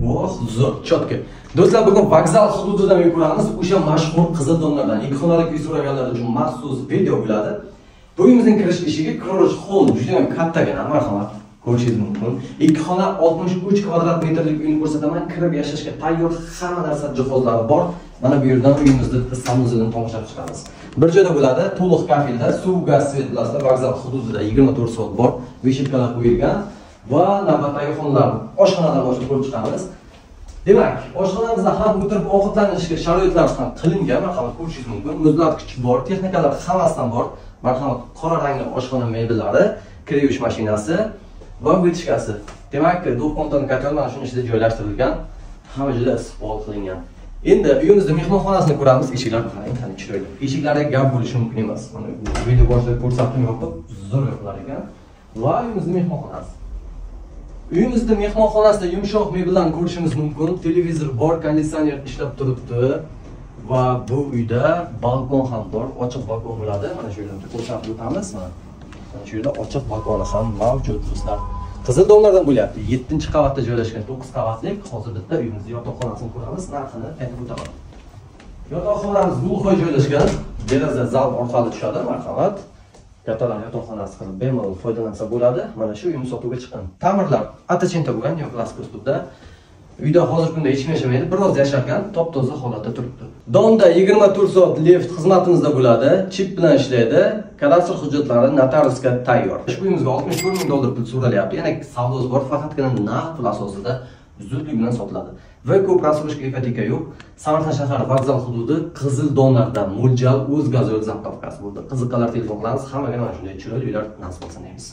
Voh, zo'r, chotka. Do'stlar, bugun vokzal hududidan ko'ramiz. O'sha mashhur qizil donlardan ikki xonalik uy so'raganlar uchun maxsus video bo'ladi. Bu uyimizning kirish eshigi Croroch Hall, juda ham kattagina, marhamat. Ko'rishingiz mumkin. Ikki xona 63 kvadrat metrlik uyni ko'rsataman. Kirib yashashga tayyor hamma narsa jihozlari bor. Mana bu yerdan uyimizni sanuzidan tomosha chiqamiz. Bir joyda bo'ladi, to'liq kafilda, suv, gaz, svet bilasizlar, vokzal hududida 24 soat bor. Veshilkalar qo'yilgan va navbatdagi xonalarni oshxonadan boshlab ko'rib chiqamiz. Demak, oshxonamizda ham o'tirib ovqatlanishga sharoitlar ham qilingan, marhamat ko'rishingiz mumkin. Muzlatgich bor, texnikalar hammasidan bor. Marhamat, qora rangli oshxona mebellari, kir yuvish mashinasi va vытяжкасы. Demak, do'pponton kotel mana shuni ichida joylashtirilgan. Hamma joyda isbot qilingan. Endi uyimizda mehmonxonasini ko'ramiz. Eshiklar qarang, qanday chiroyli. Eshiklarda gap bo'lishi mumkin emas. Mana video boshida ko'rsatdim yopib, zo'r yopilar ekan. Va uyimizda mehmonxonasi. Uyimizda mehmonxonasida yumshoq mebellarni ko'rishimiz mumkin. Televizor bor, konditsioner ishlab turibdi. Va bu uyda balkon ham bor, ochiq balkon bo'ladi. Mana shu yerda ko'rsatib o'tamiz. Mana shu yerda ochiq balkoni ham mavjud do'stlar. Qizil donlardan bo'lyapti. 7-qavatda joylashgan 9 qavatlik. Hozir bitta uyimizda yotoqxonasini ko'ramiz. Narxini aytib o'taman. Yotoqxonamiz gulxoy joylashgan. Deraza zal orqali tushadi, marhamat. Kattalar yotoqxonasi qilib bemalol foydalansa bo'ladi. Mana shu uyimiz sotuvga chiqqan. Ta'mirlar atachenta bo'lgan, yo'q plastik uslubda. Uyda hozirgi kunda hech kim yashamaydi, biroz yasharkan, top-toza holatda turibdi. Donda 24 soat lift xizmatimizda bo'ladi, chip bilan ishlaydi, kadastr hujjatlari notariusga tayyor. Ushbu uyimizga $61,000 pul so'ralyapti. Ya'ni savdosi bor, faqatgina naqd pul asosida zudlik bilan sotiladi. Va ko'p rasulishga ipotek yo'q. Samarqand shahri vokzal hududi qizil donlardan mo'ljal o'z gazoil zapravkasi bo'ldi. Qiziqqanlar telefon qilamiz, hammaga mana shunday chiroyli uylar nasib bo'lsin deymiz.